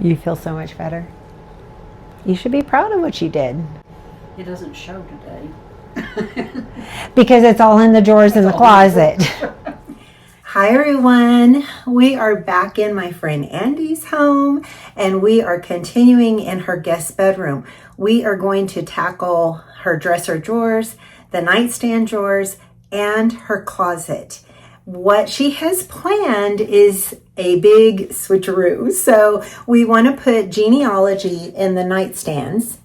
You feel so much better. You should be proud of what you did. It doesn't show today. Because it's all in the drawers in the closet. Hi everyone, we are back in my friend Andi's home and we are continuing in her guest bedroom. We are going to tackle her dresser drawers, the nightstand drawers, and her closet. What she has planned is a big switcheroo. So we want to put genealogy in the nightstands,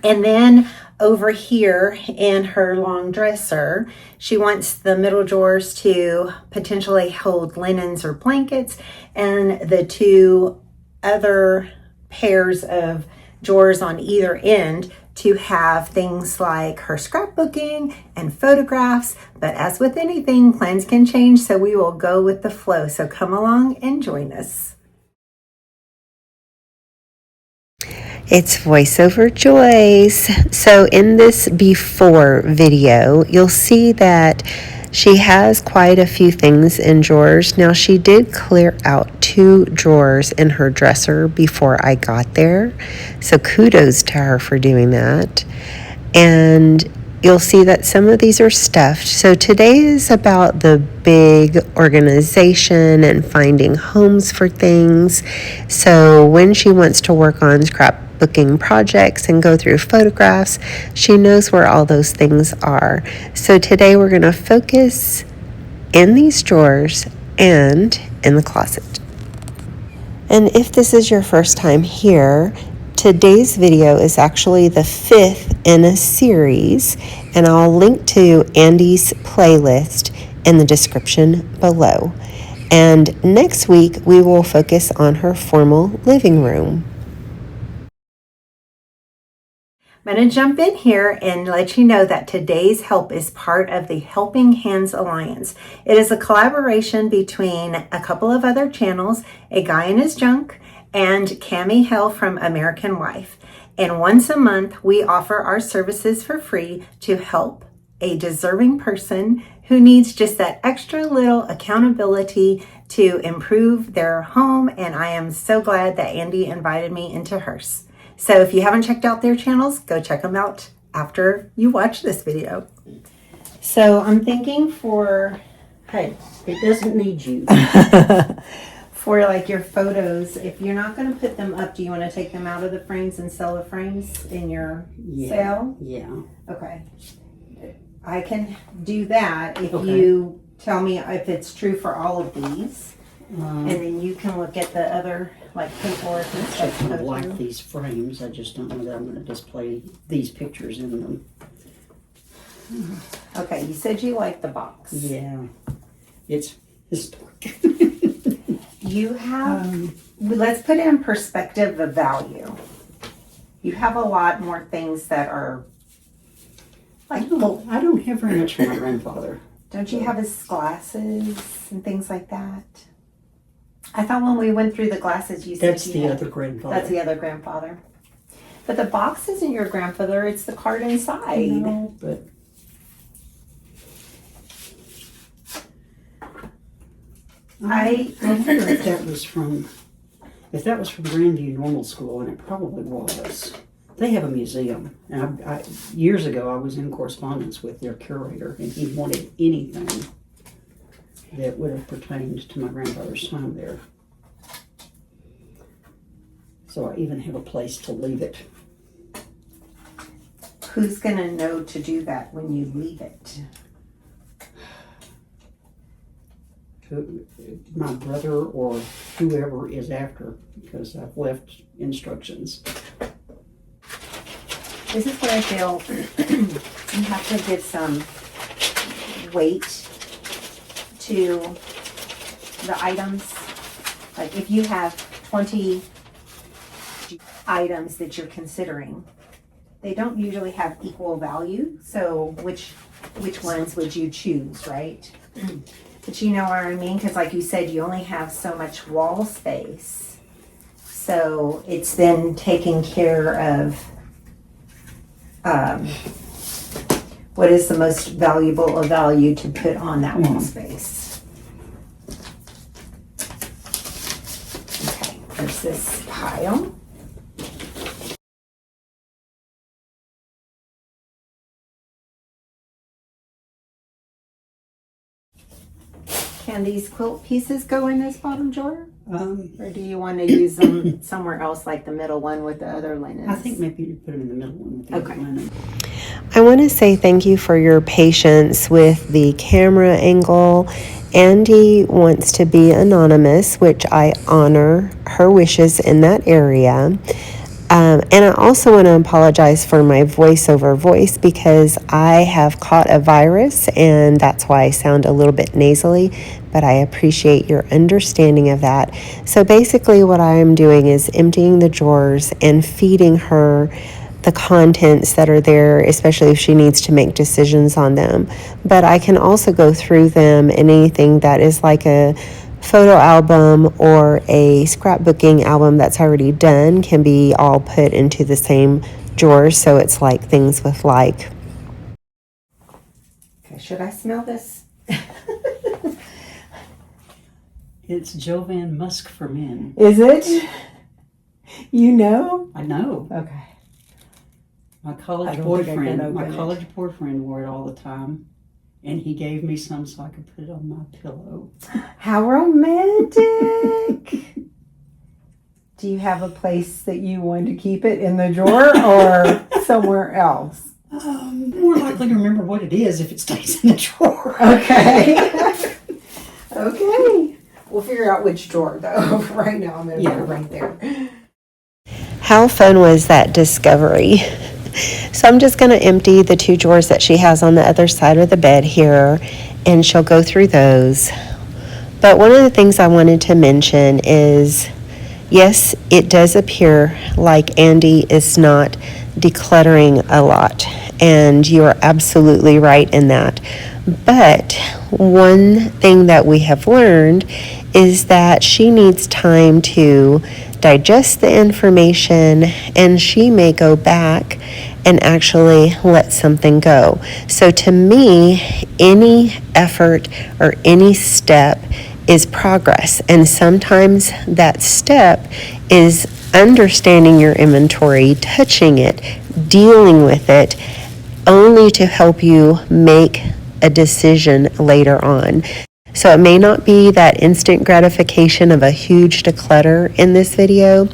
and then over here in her long dresser, she wants the middle drawers to potentially hold linens or blankets, and the two other pairs of drawers on either end to have things like her scrapbooking and photographs. But as with anything, plans can change, so we will go with the flow. So come along and join us. It's voiceover Joyce. So in this before video, you'll see that she has quite a few things in drawers. Now, she did clear out 2 drawers in her dresser before I got there. So kudos to her for doing that. And you'll see that some of these are stuffed. So today is about the big organization and finding homes for things. So when she wants to work on scrapbooking projects and go through photographs, she knows where all those things are. So today we're going to focus in these drawers and in the closet. And if this is your first time here, today's video is actually the 5th in a series, and I'll link to Andi's playlist in the description below. And next week, we will focus on her formal living room. I'm going to jump in here and let you know that today's help is part of the Helping Hands Alliance. It is a collaboration between a couple of other channels, A Guy in His Junk and Cammie Hell from American Wife. And once a month, we offer our services for free to help a deserving person who needs just that extra little accountability to improve their home. And I am so glad that Andi invited me into hers. So if you haven't checked out their channels, go check them out after you watch this video. So I'm thinking for, Hey, it doesn't need you. for like your photos, if you're not going to put them up, do you want to take them out of the frames and sell the frames in your sale? Yeah. Okay. I can do that if Okay. you tell me if it's true for all of these. And then you can look at the other, like, paperwork and I stuff. kind of to go like through. these frames. I just don't know that I'm going to display these pictures in them. Okay, you said you like the box. Yeah. It's historic. You have, let's put it in perspective of value. You have a lot more things that are, I don't have very much from my grandfather. don't you have his glasses and things like that? I thought when we went through the glasses, you said That's you the had, other grandfather. that's the other grandfather. But the box isn't your grandfather, it's the card inside. No, but I wonder if that was from Grandview Normal School, and it probably was. They have a museum, and years ago I was in correspondence with their curator, and he wanted anything that would have pertained to my grandfather's time there. So I even have a place to leave it. Who's gonna know to do that when you leave it? My brother or whoever is after, because I've left instructions. This is what I feel you have to give some weight to the items. Like if you have 20 items that you're considering, they don't usually have equal value. So which ones would you choose, right? But you know what I mean? Because like you said, you only have so much wall space. So it's then taking care of what is the most valuable of value to put on that wall space. Okay. There's this pile. Can these quilt pieces go in this bottom drawer? Or do you want to use them somewhere else, like the middle one with the other linens? I think maybe you put them in the middle one with the other linen. I want to say thank you for your patience with the camera angle. Andi wants to be anonymous, which I honor her wishes in that area. And I also want to apologize for my voiceover voice because I have caught a virus and that's why I sound a little bit nasally, but I appreciate your understanding of that. So basically what I am doing is emptying the drawers and feeding her the contents that are there, especially if she needs to make decisions on them. But I can also go through them, and anything that is like a photo album or a scrapbooking album that's already done can be all put into the same drawer, so it's like things with like. Okay, should I smell this? It's Jovan Musk for men. Is it? You know? I know. Okay. My I college don't think I can boyfriend, open it. wore it all the time, and he gave me some so I could put it on my pillow. How romantic! Do you have a place that you want to keep it, in the drawer or somewhere else? More likely to remember what it is if it stays in the drawer. Okay. Okay. We'll figure out which drawer though. Right now I'm going to put it right there. How fun was that discovery? So I'm just going to empty the two drawers that she has on the other side of the bed here, and she'll go through those. But one of the things I wanted to mention is, yes, it does appear like Andi is not decluttering a lot, and you are absolutely right in that. But one thing that we have learned is that she needs time to digest the information, and she may go back and actually let something go. So to me, any effort or any step is progress, and sometimes that step is understanding your inventory, touching it, dealing with it, only to help you make a decision later on. So it may not be that instant gratification of a huge declutter in this video,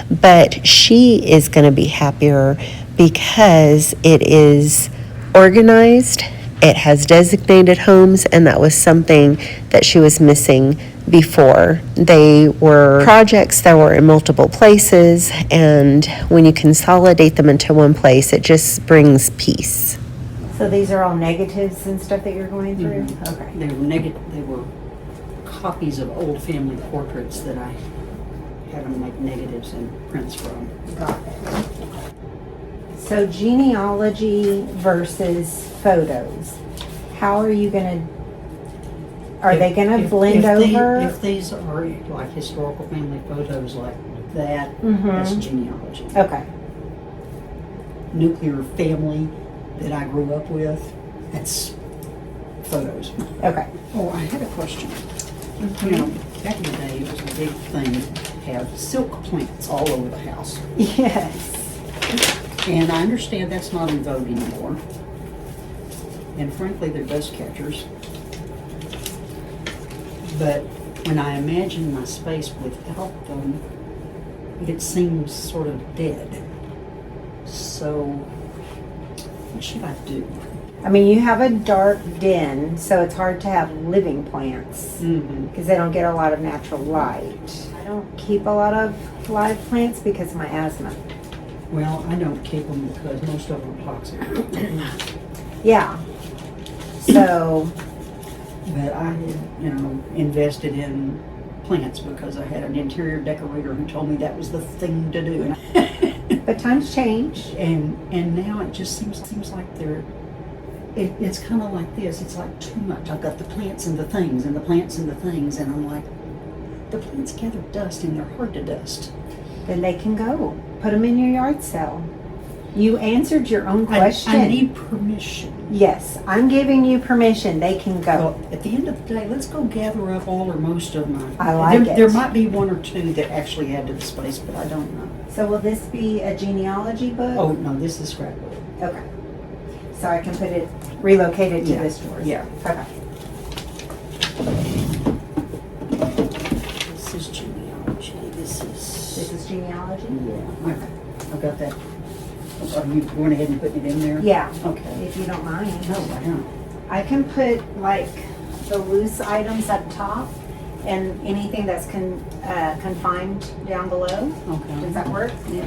but she is going to be happier because it is organized, it has designated homes, and that was something that she was missing before. They were projects that were in multiple places, and when you consolidate them into one place, it just brings peace. So these are all negatives and stuff that you're going through? Mhm. Okay. They were copies of old family portraits that I had them make negatives and prints from. Got it. So genealogy versus photos. How are you going to, are they going to blend over? If these are like historical family photos like that, Mhm. that's genealogy. Okay. Nuclear family that I grew up with, that's photos. Okay. Oh, I had a question. You know, back in the day, it was a big thing to have silk plants all over the house. Yes. And I understand that's not in vogue anymore. And frankly, they're dust catchers. But when I imagine my space without them, it seems sort of dead. So, what should I do? I mean, you have a dark den, so it's hard to have living plants Mm-hmm. because they don't get a lot of natural light. I don't keep a lot of live plants because of my asthma. Well, I don't keep them because most of them are toxic. Yeah. So, But I had, invested in plants because I had an interior decorator who told me that was the thing to do. but times change. And now it just seems like it's kind of like this. It's like too much. I've got the plants and the things and the plants and the things, and I'm like, the plants gather dust and they're hard to dust. Then they can go. Put them in your yard sale. You answered your own question. I need permission. Yes, I'm giving you permission. They can go. Well, at the end of the day, let's go gather up all or most of mine. I like it. There might be one or two that actually add to the space, but I don't know. So will this be a genealogy book? Oh, no, this is scrapbook. Okay. So I can relocate it to Yeah, this drawer. yeah. Okay. This is genealogy. This is genealogy? Yeah. Okay. I've got that. Are you going ahead and putting it in there? Yeah. Okay. If you don't mind. No, I don't. I can put like the loose items up top and anything that's confined down below. Okay. Does that work? Yeah.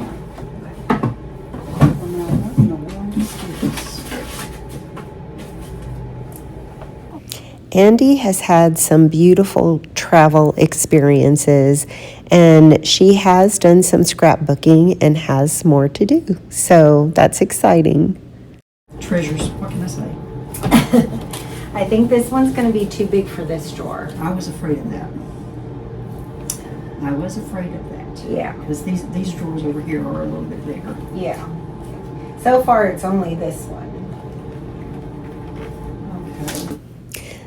Well, now, what in the world is this? Andi has had some beautiful travel experiences, and she has done some scrapbooking and has more to do. So that's exciting. Treasures. What can I say? I think this one's going to be too big for this drawer. I was afraid of that. I was afraid of that. Yeah. Because these drawers over here are a little bit bigger. Yeah. So far, it's only this one. Okay.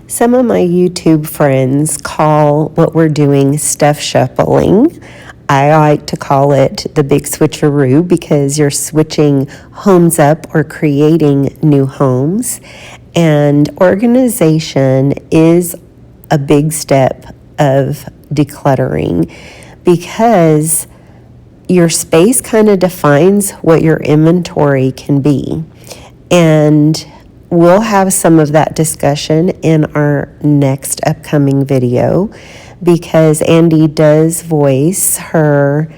Some of my YouTube friends call what we're doing stuff shuffling. I like to call it the big switcheroo because you're switching homes up or creating new homes. And organization is a big step of decluttering because your space kind of defines what your inventory can be. And we'll have some of that discussion in our next upcoming video because Andi does voice her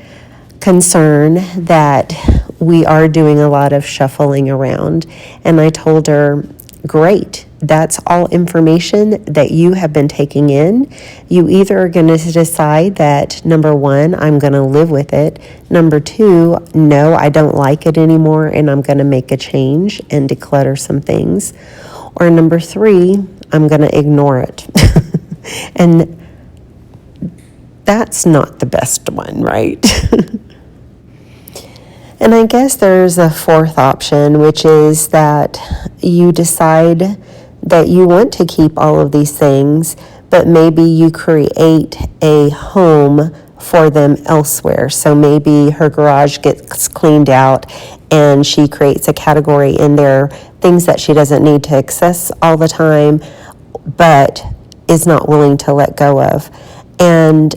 concern that we are doing a lot of shuffling around. And I told her, great, that's all information that you have been taking in. You either are going to decide that, number one, I'm going to live with it. Number two, no, I don't like it anymore and I'm going to make a change and declutter some things. Or number three, I'm going to ignore it. And that's not the best one, right? And I guess there's a fourth option, which is that you decide that you want to keep all of these things, but maybe you create a home for them elsewhere. So maybe her garage gets cleaned out and she creates a category in there, things that she doesn't need to access all the time, but is not willing to let go of. And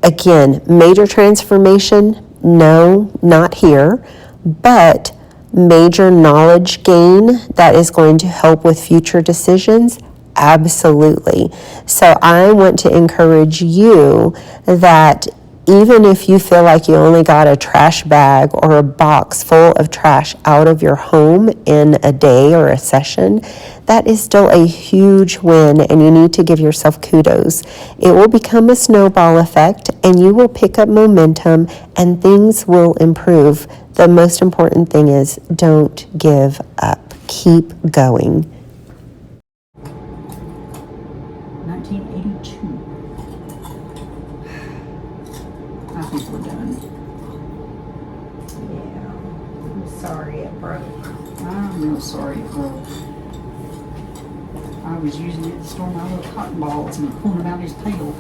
again, major transformation, no, not here, but major knowledge gain that is going to help with future decisions, absolutely. So I want to encourage you that even if you feel like you only got a trash bag or a box full of trash out of your home in a day or a session, that is still a huge win and you need to give yourself kudos. It will become a snowball effect and you will pick up momentum and things will improve. The most important thing is don't give up. Keep going. 1982. I think we're done. Yeah. I'm sorry it broke. I'm real sorry it broke. I was using it to store my little cotton balls and pulling them out his tail.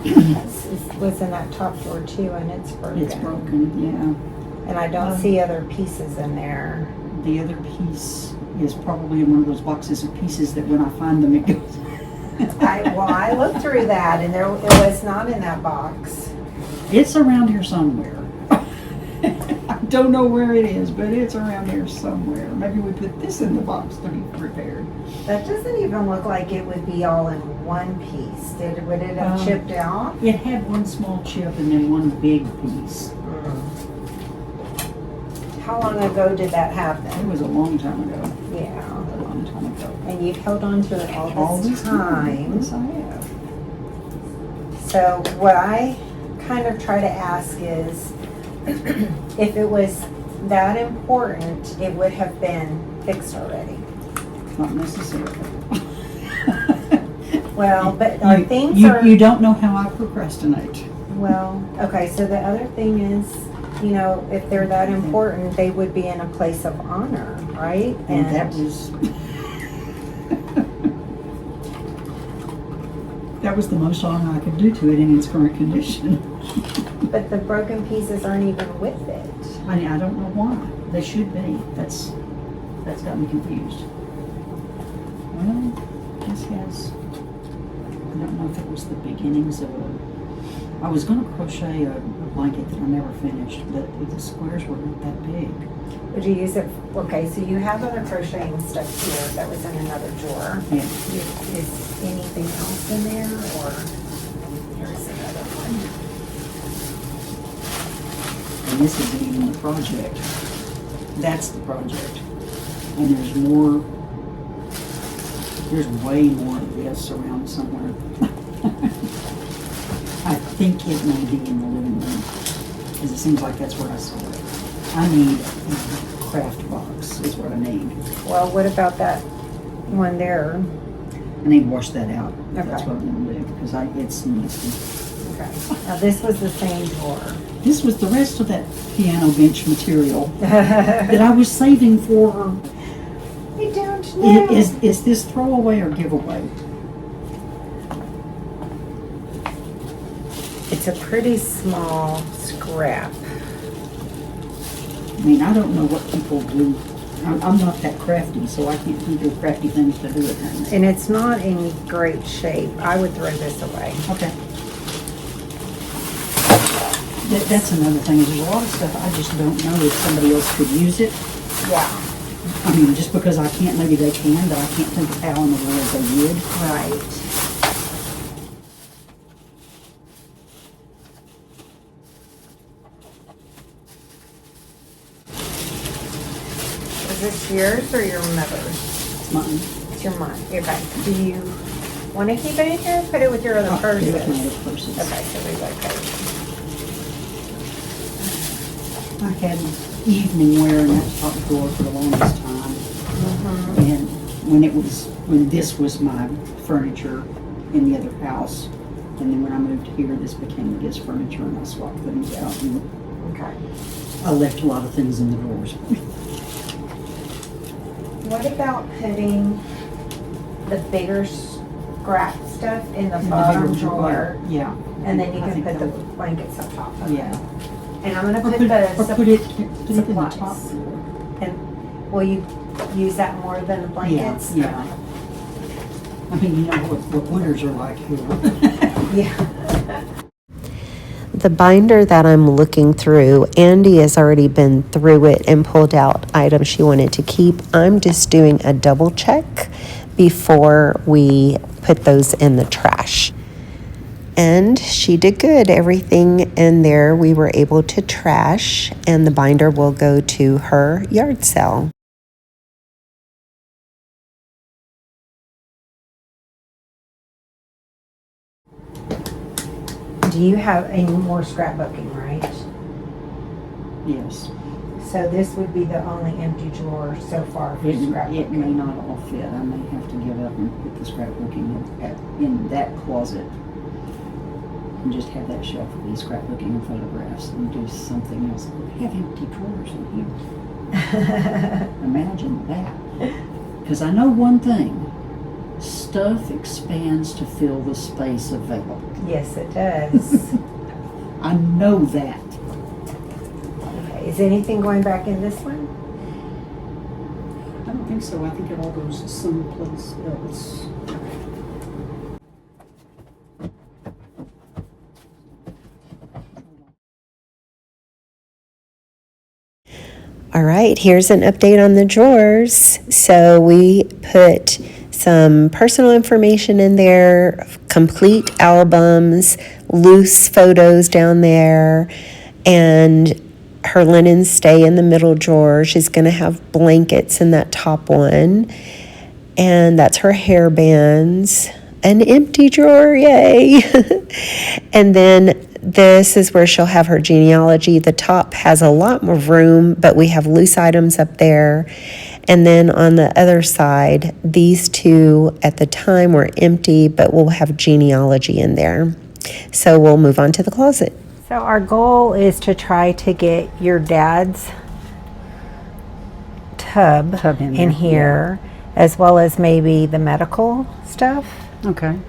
It was in that top drawer too, and it's broken. It's broken, yeah. And I don't see other pieces in there. The other piece is probably in one of those boxes of pieces that when I find them, it goes. I looked through that, and it was not in that box. It's around here somewhere. I don't know where it is, but it's around here somewhere. Maybe we put this in the box to be repaired. That doesn't even look like it would be all in one piece. Would it have chipped out? It had one small chip and then one big piece. How long ago did that It happen? was a long time ago. Yeah. A long time ago. And you've held on to it all this time. Yes, I have. So what I kind of try to ask is, if it was that important, it would have been fixed already. Not necessarily. Well, but You don't know how I procrastinate. well, okay, so the other thing is, you know, if they're that important, they would be in a place of honor, right? And that was that was the most honor I could do to it in its current condition. But the broken pieces aren't even with it. I don't know why. They should be. That's got me confused. Well, this has, I don't know if it was the beginnings of I was going to crochet a blanket that I never finished, but the squares were not that big. Would you use it? Okay, so you have other crocheting stuff here that was in another drawer. Yeah. Is anything else in there, or here's another one? And this isn't even the project. That's the project. And there's more, there's way more of this around somewhere. I think it may be in the living room, because it seems like that's where I saw it. I need a craft box is what I need. Well, what about that one there? I need to wash that out. Okay. That's what I'm going to do, because it's musty. Okay. Now this was the same drawer. This was the rest of that piano bench material that I was saving for her. I don't know. Is this throwaway or giveaway? It's a pretty small scrap. I mean, I don't know what people do. I'm not that crafty, so I can't think of crafty things to do with things. And it's not in great shape. I would throw this away. Okay. That's another thing. There's a lot of stuff I just don't know if somebody else could use it. Yeah. I mean, just because I can't, maybe they can, but I can't think of how in the world they would. Right. Is this yours or your mother's? It's mine. It's your mom. Okay. Do you want to keep it in here or put it with your other I'll put it purses? with my other purses. Okay, so relocate. I had evening wear in that top drawer for the longest time. And when this was my furniture in the other house, and then when I moved here, this became his furniture, and I swapped things out. And Okay. I left a lot of things in the drawers. What about putting the bigger scrap stuff in the In the bottom bigger drawer, drawer? yeah. And then you I can think put that the would- blankets up top of it. Yeah. And I'm gonna Or put put, the or put it in the supplies. top drawer. And will you use that more than the blankets? Yeah. I mean, you know what winters are like here. Yeah. The binder that I'm looking through, Andi has already been through it and pulled out items she wanted to keep. I'm just doing a double check before we put those in the trash. And she did good. Everything in there we were able to trash, and the binder will go to her yard sale. Do you have any more scrapbooking, right? Yes. So this would be the only empty drawer so far for It may scrapbooking. not all fit. I may have to give up and put the scrapbooking in that closet and just have that shelf with these scrapbooking and photographs and do something else. We have empty drawers in here. Imagine that. Because I know one thing. Stuff expands to fill the space available. Yes, it does. I know that. Okay. Is anything going back in this one? I don't think so. I think it all goes someplace else. All right, here's an update on the drawers. So we put some personal information in there, complete albums, loose photos down there, and her linens stay in the middle drawer. She's going to have blankets in that top one, and that's her hair bands. An empty drawer, yay! And then this is where she'll have her genealogy. The top has a lot more room, but we have loose items up there. And then on the other side, these two at the time were empty, but we'll have genealogy in there. So we'll move on to the closet. So our goal is to try to get your dad's tub in in there, here, as well as maybe the medical stuff, Okay.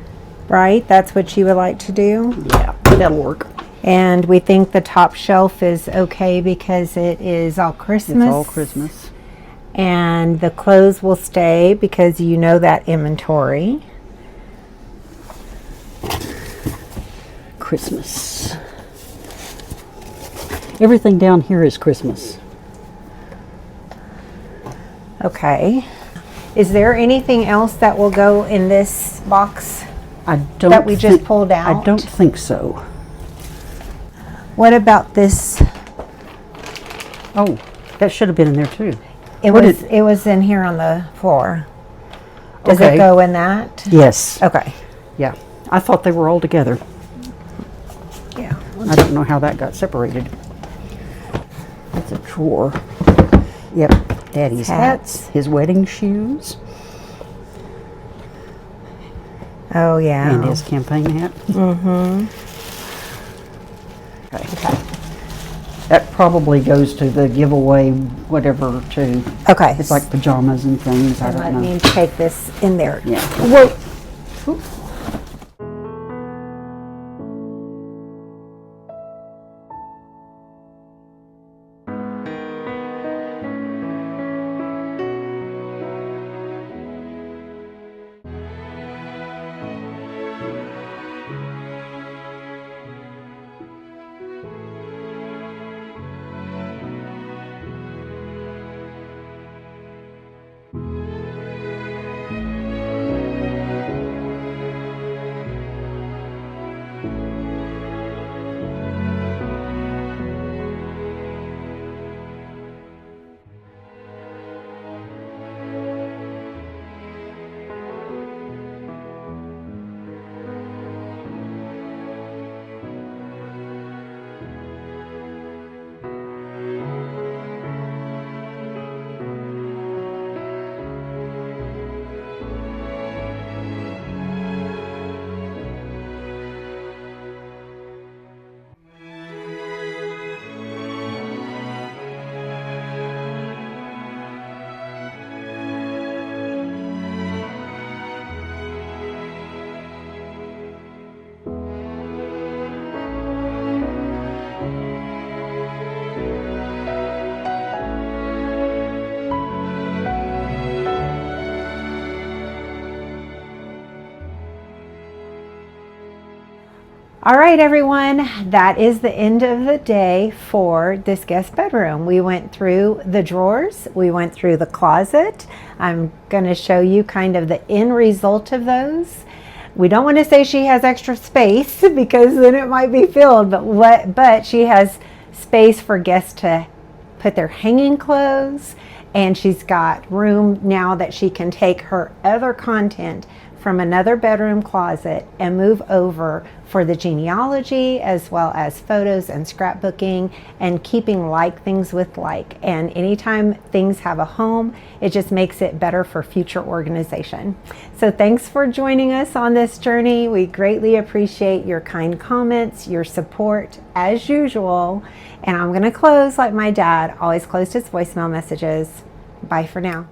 right? That's what you would like to do? Yeah, that'll work. And we think the top shelf is okay because it is all Christmas. It's all Christmas. And the clothes will stay because you know that inventory. Christmas. Everything down here is Christmas. Okay. Is there anything else that will go in this box I don't that we just pulled out? I don't think so. What about this? Oh, that should have been in there too. It was in here on the floor. Does Okay. it go in that? Yes. Okay. Yeah. I thought they were all together. Yeah. I don't know how that got separated. That's a drawer. Yep. Daddy's hats, his wedding shoes, Oh yeah. and his campaign hat. Mm-hmm. Okay. That probably goes to the giveaway, whatever, too. Okay. It's like pajamas and things. I Let don't know. me take this in there. Yeah. Whoa. All right, everyone, that is the end of the day for this guest bedroom. We went through the drawers, we went through the closet. I'm going to show you kind of the end result of those. We don't want to say she has extra space because then it might be filled, but she has space for guests to put their hanging clothes, and she's got room now that she can take her other content from another bedroom closet and move over for the genealogy, as well as photos and scrapbooking and keeping like things with like. And anytime things have a home, it just makes it better for future organization. So thanks for joining us on this journey. We greatly appreciate your kind comments, your support as usual. And I'm gonna close like my dad always closed his voicemail messages. Bye for now.